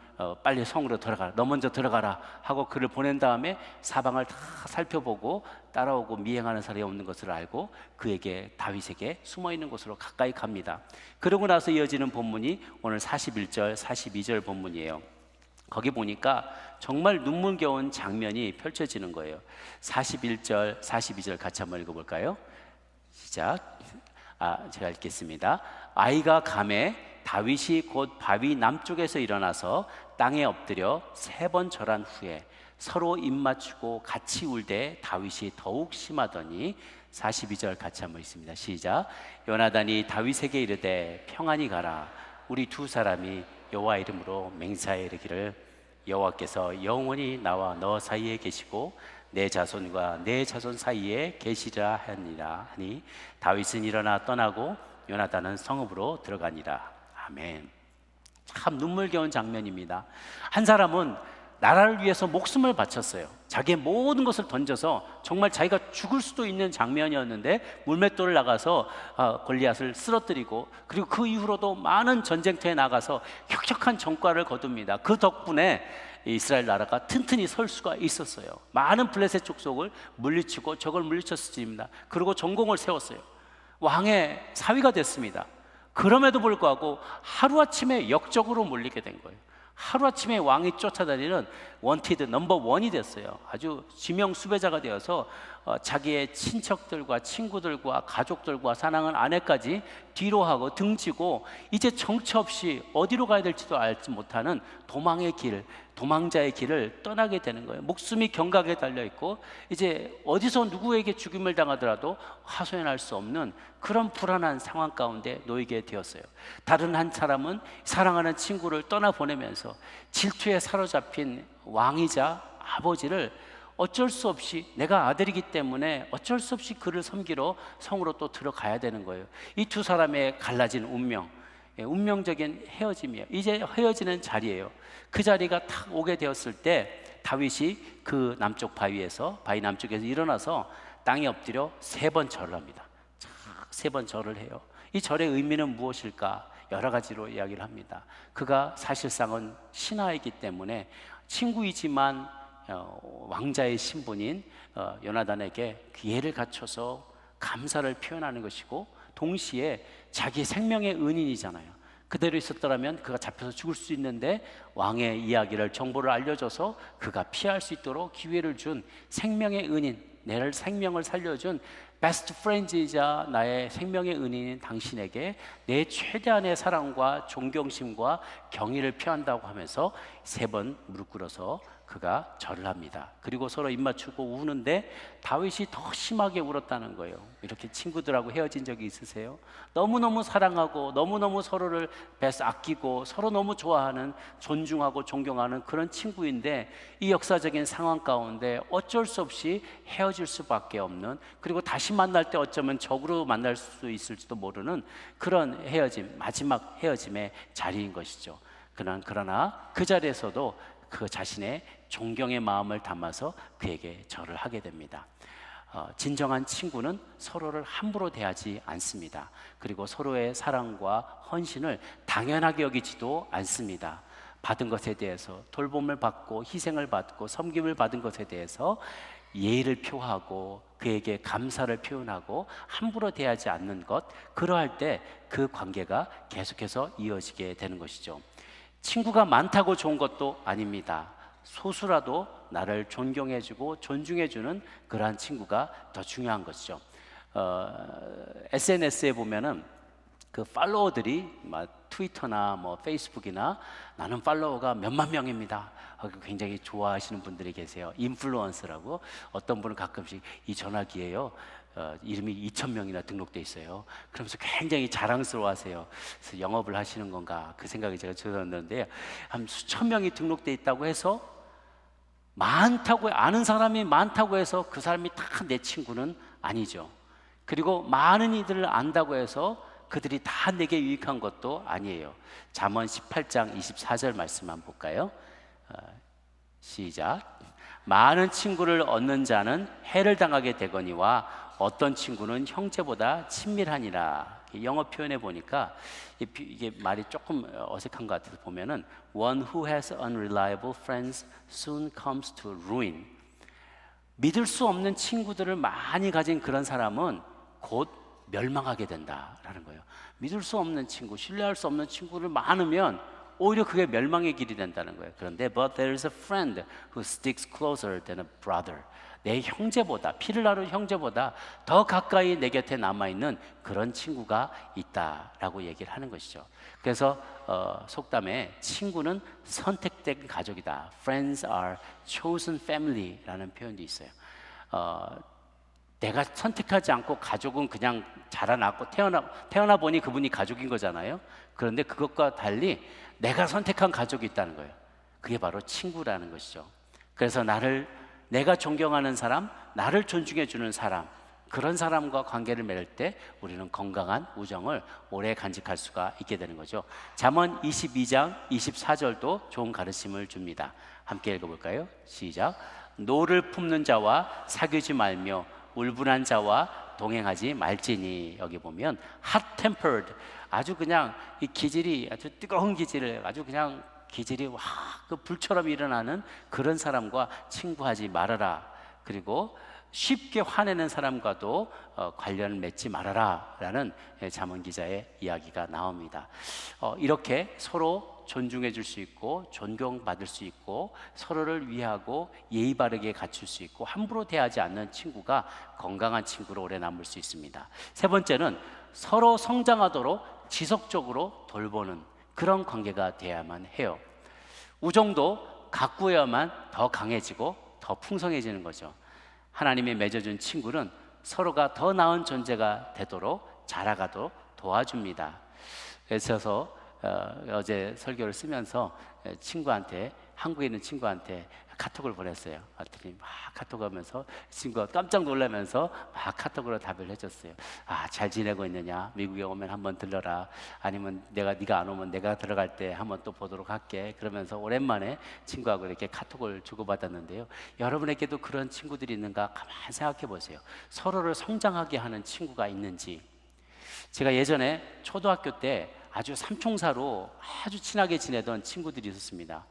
빨리 성으로 들어가라, 너 먼저 들어가라 하고 그를 보낸 다음에 사방을 다 살펴보고 따라오고 미행하는 사람이 없는 것을 알고 그에게 다윗에게 숨어있는 곳으로 가까이 갑니다. 그러고 나서 이어지는 본문이 오늘 41절 42절 본문이에요. 거기 보니까 정말 눈물겨운 장면이 펼쳐지는 거예요. 41절 42절 같이 한번 읽어볼까요? 시작. 제가 읽겠습니다. 아이가 감에 다윗이 곧 바위 남쪽에서 일어나서 땅에 엎드려 3번 절한 후에 서로 입맞추고 같이 울되 다윗이 더욱 심하더니 42절 같이 한번 읽습니다. 시작. 요나단이 다윗에게 이르되 평안히 가라. 우리 두 사람이 여호와 이름으로 맹세하여 이르기를 여호와께서 영원히 나와 너 사이에 계시고 내 자손과 내 자손 사이에 계시리라 하니라 하니 다윗은 일어나 떠나고 요나단은 성읍으로 들어가니라. 아멘. 참 눈물겨운 장면입니다. 한 사람은 나라를 위해서 목숨을 바쳤어요. 자기의 모든 것을 던져서 정말 자기가 죽을 수도 있는 장면이었는데 물맷돌을 나가서 골리앗을 쓰러뜨리고, 그리고 그 이후로도 많은 전쟁터에 나가서 혁혁한 전과를 거둡니다. 그 덕분에 이스라엘 나라가 튼튼히 설 수가 있었어요. 많은 블레셋 족속을 물리치고 적을 물리쳤습니다. 그리고 전공을 세웠어요. 왕의 사위가 됐습니다. 그럼에도 불구하고 하루아침에 역적으로 몰리게 된 거예요. 하루아침에 왕이 쫓아다니는 원티드 넘버 원이 됐어요. 아주 지명 수배자가 되어서 자기의 친척들과 친구들과 가족들과 사랑하는 아내까지 뒤로 하고 등지고 이제 정처 없이 어디로 가야 될지도 알지 못하는 도망의 길, 도망자의 길을 떠나게 되는 거예요. 목숨이 경각에 달려있고 이제 어디서 누구에게 죽임을 당하더라도 하소연할 수 없는 그런 불안한 상황 가운데 놓이게 되었어요. 다른 한 사람은 사랑하는 친구를 떠나보내면서 질투에 사로잡힌 왕이자 아버지를 어쩔 수 없이, 내가 아들이기 때문에 어쩔 수 없이 그를 섬기러 성으로 또 들어가야 되는 거예요. 이 두 사람의 갈라진 운명, 운명적인 헤어짐이에요. 이제 헤어지는 자리예요. 그 자리가 탁 오게 되었을 때 다윗이 그 남쪽 바위 남쪽에서 일어나서 땅에 엎드려 3번 절을 합니다. 3번 절을 해요. 이 절의 의미는 무엇일까? 여러 가지로 이야기를 합니다. 그가 사실상은 신하이기 때문에 친구이지만 왕자의 신분인 요나단에게 기회를 갖춰서 감사를 표현하는 것이고, 동시에 자기 생명의 은인이잖아요. 그대로 있었더라면 그가 잡혀서 죽을 수 있는데 왕의 이야기를, 정보를 알려줘서 그가 피할 수 있도록 기회를 준 생명의 은인, 내 생명을 살려준 베스트 프렌즈이자 나의 생명의 은인인 당신에게 내 최대한의 사랑과 존경심과 경의를 표한다고 하면서 3번 무릎 꿇어서 그가 절을 합니다. 그리고 서로 입맞추고 우는데 다윗이 더 심하게 울었다는 거예요. 이렇게 친구들하고 헤어진 적이 있으세요? 너무너무 사랑하고 너무너무 서로를 아끼고 서로 너무 좋아하는, 존중하고 존경하는 그런 친구인데 이 역사적인 상황 가운데 어쩔 수 없이 헤어질 수밖에 없는, 그리고 다시 만날 때 어쩌면 적으로 만날 수 있을지도 모르는 그런 헤어짐, 마지막 헤어짐의 자리인 것이죠. 그러나 그 자리에서도 그 자신의 존경의 마음을 담아서 그에게 절을 하게 됩니다. 진정한 친구는 서로를 함부로 대하지 않습니다. 그리고 서로의 사랑과 헌신을 당연하게 여기지도 않습니다. 받은 것에 대해서, 돌봄을 받고 희생을 받고 섬김을 받은 것에 대해서 예의를 표하고 그에게 감사를 표현하고 함부로 대하지 않는 것, 그러할 때 그 관계가 계속해서 이어지게 되는 것이죠. 친구가 많다고 좋은 것도 아닙니다. 소수라도 나를 존경해주고 존중해주는 그러한 친구가 더 중요한 것이죠. SNS에 보면은 그 팔로워들이 트위터나 뭐 페이스북이나 나는 팔로워가 몇만 명입니다. 굉장히 좋아하시는 분들이 계세요. 인플루언서라고. 어떤 분은 가끔씩 이 전화기에요, 이름이 2,000명이나 등록돼 있어요. 그러면서 굉장히 자랑스러워하세요. 그래서 영업을 하시는 건가 그 생각이 제가 들었는데, 한 수천 명이 등록돼 있다고 해서 많다고, 아는 사람이 많다고 해서 그 사람이 다 내 친구는 아니죠. 그리고 많은 이들을 안다고 해서 그들이 다 내게 유익한 것도 아니에요. 잠언 18장 24절 말씀 한번 볼까요? 시작. 많은 친구를 얻는 자는 해를 당하게 되거니와 어떤 친구는 형제보다 친밀하니라. 영어 표현해 보니까 이게 말이 조금 어색한 것 같아서 보면은 One who has unreliable friends soon comes to ruin. 믿을 수 없는 친구들을 많이 가진 그런 사람은 곧 멸망하게 된다라는 거예요. 믿을 수 없는 친구, 신뢰할 수 없는 친구를 많으면 오히려 그게 멸망의 길이 된다는 거예요. 그런데 but there is a friend who sticks closer than a brother. 내 형제보다, 피를 나눈 형제보다 더 가까이 내 곁에 남아있는 그런 친구가 있다라고 얘기를 하는 것이죠. 그래서 속담에 친구는 선택된 가족이다. Friends are chosen family라는 표현도 있어요. 내가 선택하지 않고 가족은 그냥 자라났고 태어나 보니 그분이 가족인 거잖아요. 그런데 그것과 달리 내가 선택한 가족이 있다는 거예요. 그게 바로 친구라는 것이죠. 그래서 내가 존경하는 사람, 나를 존중해 주는 사람, 그런 사람과 관계를 맺을 때 우리는 건강한 우정을 오래 간직할 수가 있게 되는 거죠. 잠언 22장 24절도 좋은 가르침을 줍니다. 함께 읽어볼까요? 시작. 노를 품는 자와 사귀지 말며 울분한 자와 동행하지 말지니. 여기 보면 hot tempered, 아주 그냥 이 기질이 아주 뜨거운 기질을 아주 그냥 기질이 그 불처럼 일어나는 그런 사람과 친구하지 말아라. 그리고 쉽게 화내는 사람과도 관련을 맺지 말아라 라는 잠언 기자의 이야기가 나옵니다. 이렇게 서로 존중해 줄 수 있고 존경받을 수 있고 서로를 위하고 예의 바르게 갖출 수 있고 함부로 대하지 않는 친구가 건강한 친구로 오래 남을 수 있습니다. 세 번째는 서로 성장하도록 지속적으로 돌보는 그런 관계가 돼야만 해요. 우정도 가꾸어야만 더 강해지고 더 풍성해지는 거죠. 하나님이 맺어준 친구는 서로가 더 나은 존재가 되도록 자라가도록 도와줍니다. 그래서 어제 설교를 쓰면서 친구한테, 한국에 있는 친구한테 카톡을 보냈어요. 그랬더니 막 카톡하면서 친구가 깜짝 놀라면서 막 카톡으로 답을 해줬어요. 잘 지내고 있느냐? 미국에 오면 한번 들러라. 아니면 네가 안 오면 내가 들어갈 때 한번 또 보도록 할게. 그러면서 오랜만에 친구하고 이렇게 카톡을 주고받았는데요. 여러분에게도 그런 친구들이 있는가 가만히 생각해 보세요. 서로를 성장하게 하는 친구가 있는지. 제가 예전에 초등학교 때 아주 삼총사로 아주 친하게 지내던 친구들이 있었습니다.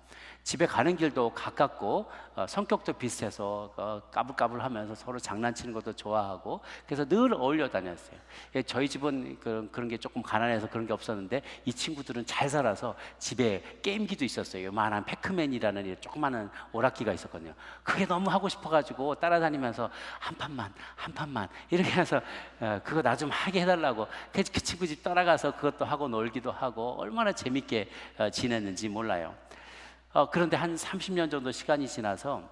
집에 가는 길도 가깝고 성격도 비슷해서 까불까불하면서 서로 장난치는 것도 좋아하고 그래서 늘 어울려 다녔어요. 저희 집은 그런 게 조금 가난해서 그런 게 없었는데 이 친구들은 잘 살아서 집에 게임기도 있었어요. 요만한 패크맨이라는 조그마한 오락기가 있었거든요. 그게 너무 하고 싶어가지고 따라다니면서 한 판만 이렇게 해서 그거 나 좀 하게 해달라고 그 친구 집 따라가서 그것도 하고 놀기도 하고 얼마나 재밌게 지냈는지 몰라요. 그런데 한 30년 정도 시간이 지나서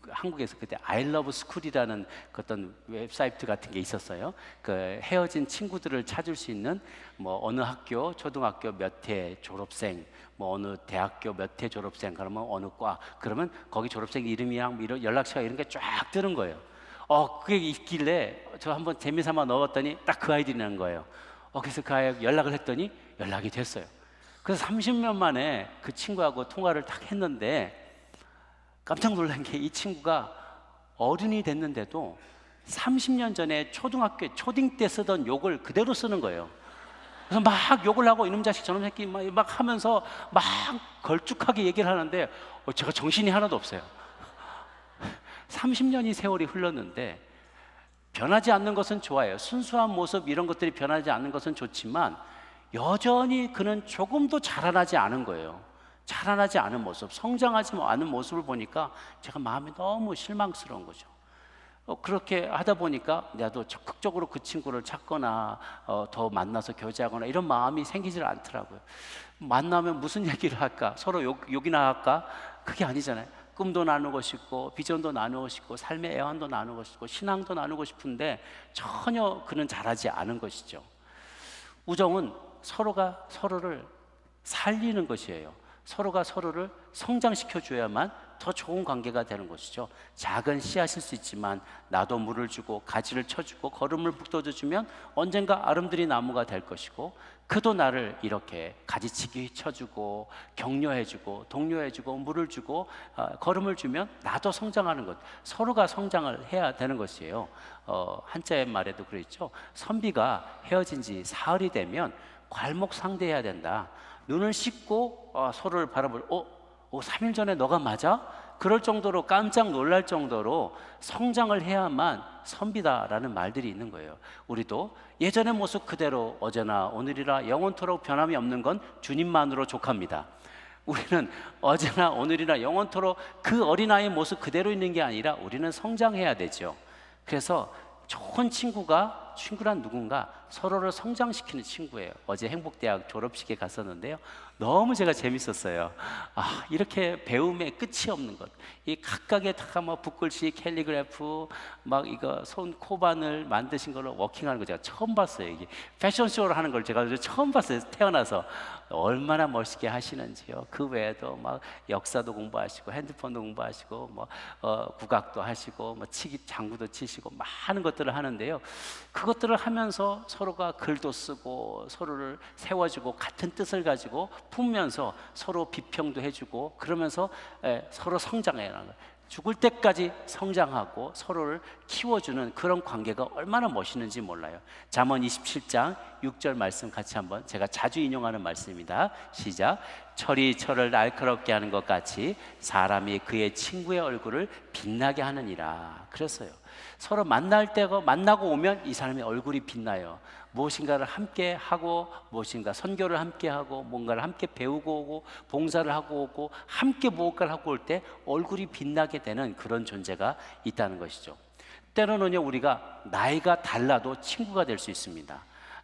한국에서 그때 I Love School이라는 어떤 웹사이트 같은 게 있었어요. 그 헤어진 친구들을 찾을 수 있는 뭐 어느 학교 초등학교 몇 회 졸업생, 뭐 어느 대학교 몇 회 졸업생, 그러면 어느 과, 그러면 거기 졸업생 이름이랑 연락처가 이런 게 쫙 뜨는 거예요. 그게 있길래 저 한번 재미삼아 넣었더니 딱 그 아이들이라는 거예요. 그래서 그 아이 연락을 했더니 연락이 됐어요. 그래서 30년 만에 그 친구하고 통화를 딱 했는데 깜짝 놀란 게 이 친구가 어른이 됐는데도 30년 전에 초등학교 초딩 때 쓰던 욕을 그대로 쓰는 거예요. 그래서 막 욕을 하고 이놈 자식 저놈 새끼 막 하면서 막 걸쭉하게 얘기를 하는데 제가 정신이 하나도 없어요. 30년이 세월이 흘렀는데 변하지 않는 것은 좋아요. 순수한 모습 이런 것들이 변하지 않는 것은 좋지만 여전히 그는 조금도 자라나지 않은 거예요. 자라나지 않은 모습, 성장하지 않은 모습을 보니까 제가 마음이 너무 실망스러운 거죠. 그렇게 하다 보니까 나도 적극적으로 그 친구를 찾거나 더 만나서 교제하거나 이런 마음이 생기질 않더라고요. 만나면 무슨 얘기를 할까? 서로 욕이나 할까? 그게 아니잖아요. 꿈도 나누고 싶고 비전도 나누고 싶고 삶의 애환도 나누고 싶고 신앙도 나누고 싶은데 전혀 그는 잘하지 않은 것이죠. 우정은 서로가 서로를 살리는 것이에요. 서로가 서로를 성장시켜 줘야만 더 좋은 관계가 되는 것이죠. 작은 씨앗일 수 있지만 나도 물을 주고 가지를 쳐주고 거름을 북돋아주면 언젠가 아름드리 나무가 될 것이고, 그도 나를 이렇게 가지치기 쳐주고 격려해주고 독려해주고 물을 주고 거름을 주면 나도 성장하는 것, 서로가 성장을 해야 되는 것이에요. 한자의 말에도 그랬죠. 선비가 헤어진 지 사흘이 되면 괄목 상대해야 된다. 눈을 씻고 서로를 바라보고 3일 전에 너가 맞아? 그럴 정도로 깜짝 놀랄 정도로 성장을 해야만 선비다라는 말들이 있는 거예요. 우리도 예전의 모습 그대로 어제나 오늘이라 영원토록 변함이 없는 건 주님만으로 족합니다. 우리는 어제나 오늘이나 영원토록 그 어린아이의 모습 그대로 있는 게 아니라 우리는 성장해야 되죠. 그래서 좋은 친구란 누군가 서로를 성장시키는 친구예요. 어제 행복대학 졸업식에 갔었는데요. 너무 제가 재밌었어요. 이렇게 배움에 끝이 없는 것. 이 각각의 다 붓글씨, 캘리그래프, 막 이거 손 코바늘 만드신 걸로 워킹하는 거 제가 처음 봤어요. 이게 패션쇼를 하는 걸 제가 처음 봤어요. 태어나서. 얼마나 멋있게 하시는지요. 그 외에도 막 역사도 공부하시고 핸드폰도 공부하시고 국악도 하시고 치기 장구도 치시고 많은 것들을 하는데요. 그것들을 하면서 서로가 글도 쓰고 서로를 세워주고 같은 뜻을 가지고 품면서 서로 비평도 해주고 그러면서 서로 성장해야 하는 거예요. 죽을 때까지 성장하고 서로를 키워주는 그런 관계가 얼마나 멋있는지 몰라요. 잠언 27장 6절 말씀 같이 한번, 제가 자주 인용하는 말씀입니다. 시작. 철이 철을 날카롭게 하는 것 같이 사람이 그의 친구의 얼굴을 빛나게 하느니라. 그랬어요. 서로 만나고 오면 이 사람의 얼굴이 빛나요. 무엇인가를 함께 하고 무엇인가 선교를 함께 하고 뭔가를 함께 배우고 오고 봉사를 하고 오고 함께 무엇가를 하고 올 때 얼굴이 빛나게 되는 그런 존재가 있다는 것이죠. 때로는요, 우리가 나이가 달라도 친구가 될 수 있습니다.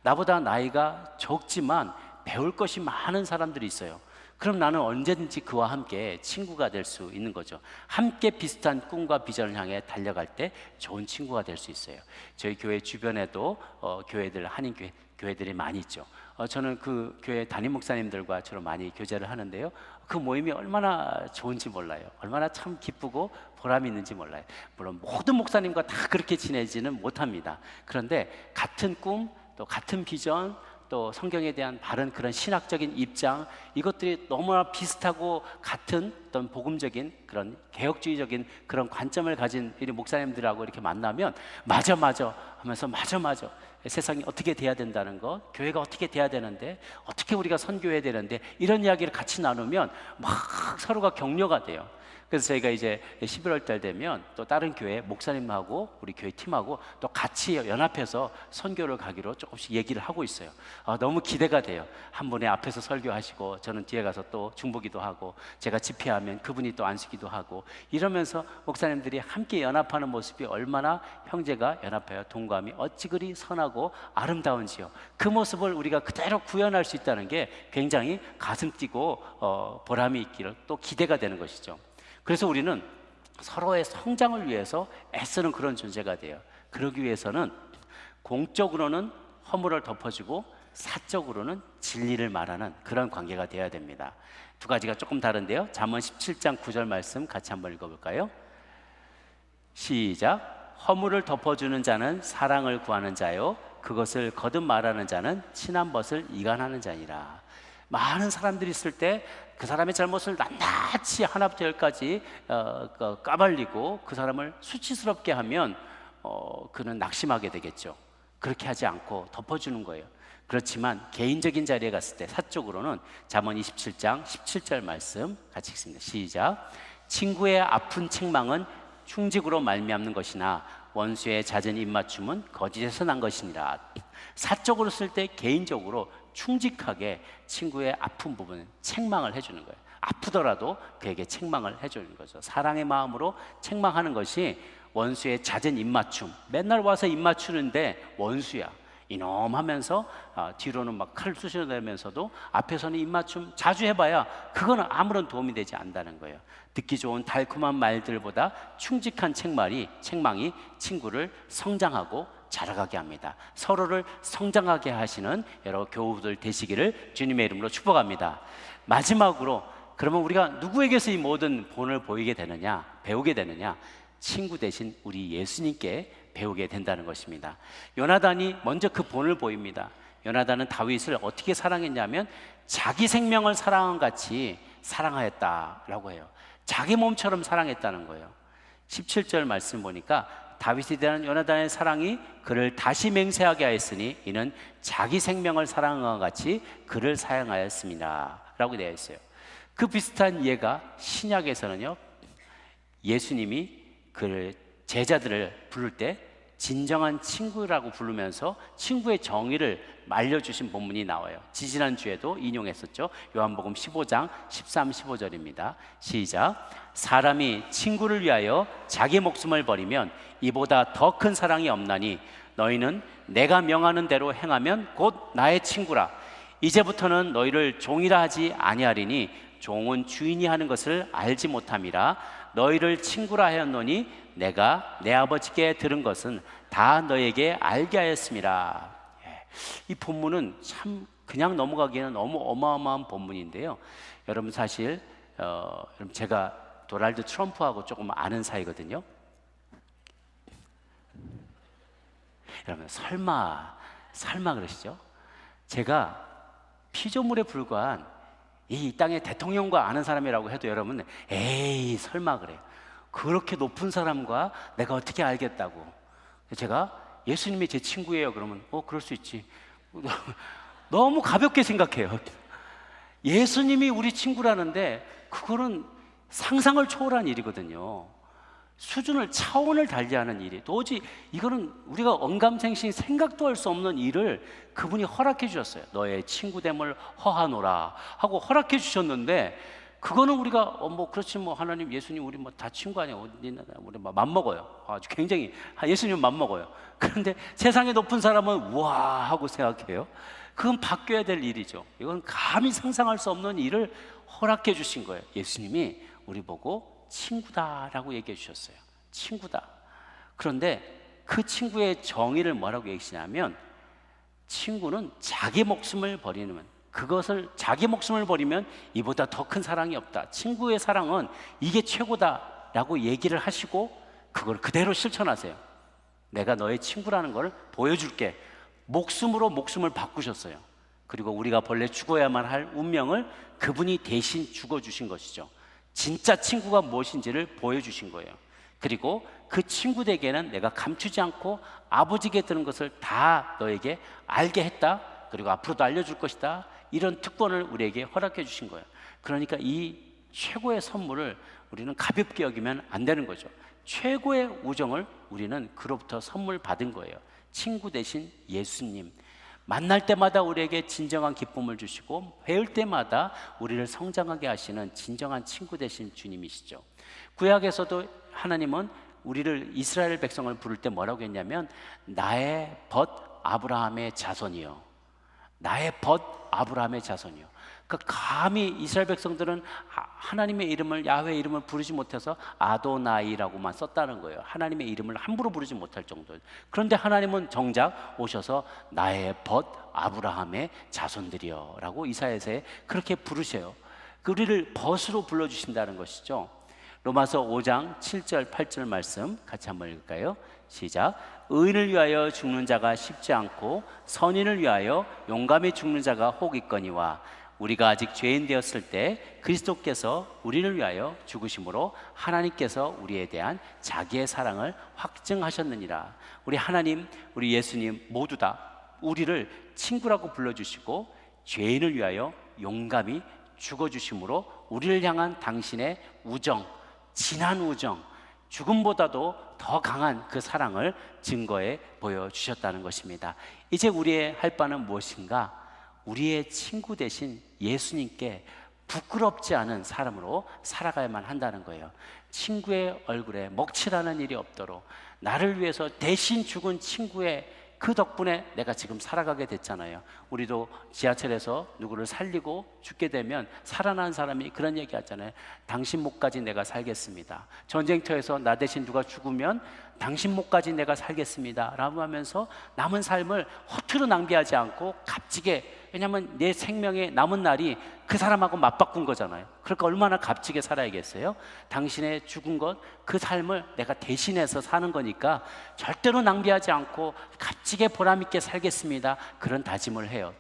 나보다 나이가 적지만 배울 것이 많은 사람들이 있어요. 그럼 나는 언제든지 그와 함께 친구가 될 수 있는 거죠. 함께 비슷한 꿈과 비전을 향해 달려갈 때 좋은 친구가 될 수 있어요. 저희 교회 주변에도 교회들, 한인 교회들이 많이 있죠. 저는 그 교회 담임 목사님들과 주로 많이 교제를 하는데요. 그 모임이 얼마나 좋은지 몰라요. 얼마나 참 기쁘고 보람이 있는지 몰라요. 물론 모든 목사님과 다 그렇게 지내지는 못합니다. 그런데 같은 꿈, 또 같은 비전, 또 성경에 대한 바른 그런 신학적인 입장, 이것들이 너무나 비슷하고 같은 어떤 복음적인 그런 개혁주의적인 그런 관점을 가진 이 목사님들하고 이렇게 만나면 맞아 하면서 맞아 세상이 어떻게 돼야 된다는 것, 교회가 어떻게 돼야 되는데, 어떻게 우리가 선교해야 되는데, 이런 이야기를 같이 나누면 막 서로가 격려가 돼요. 그래서 저희가 이제 11월 달 되면 또 다른 교회 목사님하고 우리 교회 팀하고 또 같이 연합해서 선교를 가기로 조금씩 얘기를 하고 있어요. 너무 기대가 돼요. 한 분이 앞에서 설교하시고 저는 뒤에 가서 또 중보기도 하고, 제가 집회하면 그분이 또 안수기도 하고, 이러면서 목사님들이 함께 연합하는 모습이 얼마나 형제가 연합하여 동감이 어찌 그리 선하고 아름다운지요. 그 모습을 우리가 그대로 구현할 수 있다는 게 굉장히 가슴 뛰고 보람이 있기를 또 기대가 되는 것이죠. 그래서 우리는 서로의 성장을 위해서 애쓰는 그런 존재가 돼요. 그러기 위해서는 공적으로는 허물을 덮어주고 사적으로는 진리를 말하는 그런 관계가 되어야 됩니다. 두 가지가 조금 다른데요. 잠언 17장 9절 말씀 같이 한번 읽어볼까요? 시작. 허물을 덮어주는 자는 사랑을 구하는 자요, 그것을 거듭 말하는 자는 친한 벗을 이간하는 자니라. 많은 사람들이 있을 때 그 사람의 잘못을 낱낱이 하나부터 열까지 까발리고 그 사람을 수치스럽게 하면 그는 낙심하게 되겠죠. 그렇게 하지 않고 덮어주는 거예요. 그렇지만 개인적인 자리에 갔을 때 사적으로는 잠언 27장 17절 말씀 같이 읽습니다. 시작. 친구의 아픈 책망은 충직으로 말미암는 것이나 원수의 잦은 입맞춤은 거짓에서 난 것이니라. 사적으로 쓸 때 개인적으로 충직하게 친구의 아픈 부분은 책망을 해주는 거예요. 아프더라도 그에게 책망을 해주는 거죠. 사랑의 마음으로 책망하는 것이 원수의 잦은 입맞춤, 맨날 와서 입맞추는데 원수야 이놈 하면서 뒤로는 막 칼 쑤셔대면서도 앞에서는 입맞춤 자주 해봐야 그거는 아무런 도움이 되지 않는다는 거예요. 듣기 좋은 달콤한 말들보다 충직한 책망이 친구를 성장하고 자라가게 합니다. 서로를 성장하게 하시는 여러 교우들 되시기를 주님의 이름으로 축복합니다. 마지막으로 그러면 우리가 누구에게서 이 모든 본을 배우게 되느냐? 친구 대신 우리 예수님께 배우게 된다는 것입니다. 요나단이 먼저 그 본을 보입니다. 요나단은 다윗을 어떻게 사랑했냐면 자기 생명을 사랑한 같이 사랑하였다라고 해요. 자기 몸처럼 사랑했다는 거예요. 17절 말씀 보니까 다윗에 대한 요나단의 사랑이 그를 다시 맹세하게 하였으니 이는 자기 생명을 사랑한 것 같이 그를 사랑하였습니다 라고 되어 있어요. 그 비슷한 예가 신약에서는요, 예수님이 그 제자들을 부를 때 진정한 친구라고 부르면서 친구의 정의를 알려주신 본문이 나와요. 지지난주에도 인용했었죠. 요한복음 15장 13, 15절입니다. 시작. 사람이 친구를 위하여 자기 목숨을 버리면 이보다 더 큰 사랑이 없나니 너희는 내가 명하는 대로 행하면 곧 나의 친구라. 이제부터는 너희를 종이라 하지 아니하리니 종은 주인이 하는 것을 알지 못함이라. 너희를 친구라 하였노니 내가 내 아버지께 들은 것은 다 너에게 알게 하였습니다. 이 본문은 참 그냥 넘어가기에는 너무 어마어마한 본문인데요. 여러분 사실 여러분 제가 도널드 트럼프하고 조금 아는 사이거든요. 여러분 설마 그러시죠? 제가 피조물에 불과한 이 땅의 대통령과 아는 사람이라고 해도 여러분 에이 설마 그래요. 그렇게 높은 사람과 내가 어떻게 알겠다고. 제가 예수님이 제 친구예요 그러면 그럴 수 있지. 너무 가볍게 생각해요. 예수님이 우리 친구라는데 그거는 상상을 초월한 일이거든요. 차원을 달리하는 일이 도저히 이거는 우리가 언감생심 생각도 할 수 없는 일을 그분이 허락해 주셨어요. 너의 친구됨을 허하노라 하고 허락해 주셨는데 그거는 우리가 그렇지 하나님 예수님 우리 다 친구 아니야. 우리 맘먹어요. 아주 굉장히 예수님 맘먹어요. 그런데 세상에 높은 사람은 우와 하고 생각해요. 그건 바뀌어야 될 일이죠. 이건 감히 상상할 수 없는 일을 허락해 주신 거예요. 예수님이 우리 보고 친구다라고 얘기해 주셨어요. 친구다. 그런데 그 친구의 정의를 뭐라고 얘기하시냐면 친구는 자기 목숨을 버리는 자기 목숨을 버리면 이보다 더 큰 사랑이 없다. 친구의 사랑은 이게 최고다라고 얘기를 하시고 그걸 그대로 실천하세요. 내가 너의 친구라는 걸 보여줄게. 목숨으로 목숨을 바꾸셨어요. 그리고 우리가 본래 죽어야만 할 운명을 그분이 대신 죽어주신 것이죠. 진짜 친구가 무엇인지를 보여주신 거예요. 그리고 그 친구에게는 내가 감추지 않고 아버지께 들은 것을 다 너에게 알게 했다. 그리고 앞으로도 알려줄 것이다. 이런 특권을 우리에게 허락해 주신 거예요. 그러니까 이 최고의 선물을 우리는 가볍게 여기면 안 되는 거죠. 최고의 우정을 우리는 그로부터 선물 받은 거예요. 친구 대신 예수님. 만날 때마다 우리에게 진정한 기쁨을 주시고 배울 때마다 우리를 성장하게 하시는 진정한 친구 되신 주님이시죠. 구약에서도 하나님은 우리를 이스라엘 백성을 부를 때 뭐라고 했냐면 나의 벗 아브라함의 자손이요. 나의 벗 아브라함의 자손이요. 그러니까 감히 이스라엘 백성들은 하나님의 이름을 야훼 이름을 부르지 못해서 아도나이라고만 썼다는 거예요. 하나님의 이름을 함부로 부르지 못할 정도예요. 그런데 하나님은 정작 오셔서 나의 벗 아브라함의 자손들이여 라고 이사야서에 그렇게 부르세요. 우리를 벗으로 불러주신다는 것이죠. 로마서 5장 7절 8절 말씀 같이 한번 읽을까요? 시작. 의인을 위하여 죽는 자가 쉽지 않고 선인을 위하여 용감히 죽는 자가 혹 있거니와 우리가 아직 죄인 되었을 때 그리스도께서 우리를 위하여 죽으심으로 하나님께서 우리에 대한 자기의 사랑을 확증하셨느니라. 우리 하나님, 우리 예수님 모두 다 우리를 친구라고 불러주시고 죄인을 위하여 용감히 죽어주심으로 우리를 향한 당신의 우정, 진한 우정, 죽음보다도 더 강한 그 사랑을 증거해 보여주셨다는 것입니다. 이제 우리의 할 바는 무엇인가? 우리의 친구 대신 예수님께 부끄럽지 않은 사람으로 살아가야만 한다는 거예요. 친구의 얼굴에 먹칠하는 일이 없도록 나를 위해서 대신 죽은 친구의 그 덕분에 내가 지금 살아가게 됐잖아요. 우리도 지하철에서 누구를 살리고 죽게 되면 살아난 사람이 그런 얘기 하잖아요. 당신 목까지 내가 살겠습니다. 전쟁터에서 나 대신 누가 죽으면 당신 목까지 내가 살겠습니다 라고 하면서 남은 삶을 허투루 낭비하지 않고 값지게, 왜냐하면 내 생명의 남은 날이 그 사람하고 맞바꾼 거잖아요. 그러니까 얼마나 값지게 살아야겠어요? 당신의 죽은 것, 그 삶을 내가 대신해서 사는 거니까 절대로 낭비하지 않고 값지게 보람있게 살겠습니다, 그런 다짐을 해요.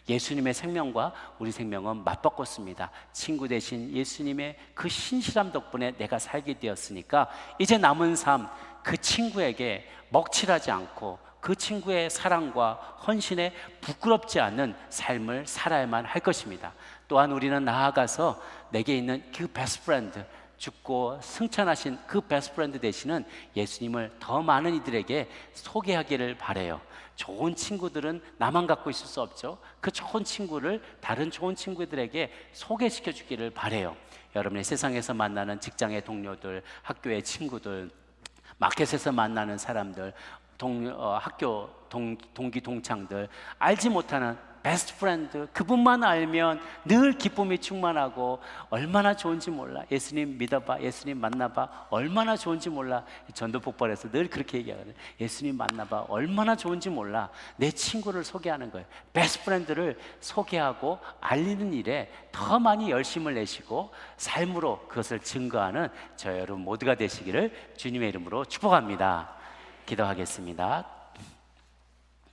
예수님의 생명과 우리 생명은 맞바꿨습니다. 친구 대신 예수님의 그 신실함 덕분에 내가 살게 되었으니까 이제 남은 삶, 그 친구에게 먹칠하지 않고 그 친구의 사랑과 헌신에 부끄럽지 않은 삶을 살아야만 할 것입니다. 또한 우리는 나아가서 내게 있는 그 베스트 프렌드, 죽고 승천하신 그 베스트 프렌드 되시는 예수님을 더 많은 이들에게 소개하기를 바라요. 좋은 친구들은 나만 갖고 있을 수 없죠. 그 좋은 친구를 다른 좋은 친구들에게 소개시켜 주기를 바라요. 여러분의 세상에서 만나는 직장의 동료들, 학교의 친구들, 마켓에서 만나는 사람들, 학교 동기 동창들, 알지 못하는 베스트 프렌드, 그분만 알면 늘 기쁨이 충만하고 얼마나 좋은지 몰라. 예수님 믿어봐, 예수님 만나봐, 얼마나 좋은지 몰라. 전도 폭발해서 늘 그렇게 얘기하거든요. 예수님 만나봐, 얼마나 좋은지 몰라. 내 친구를 소개하는 거예요. 베스트 프렌드를 소개하고 알리는 일에 더 많이 열심을 내시고 삶으로 그것을 증거하는 저 여러분 모두가 되시기를 주님의 이름으로 축복합니다. 기도하겠습니다.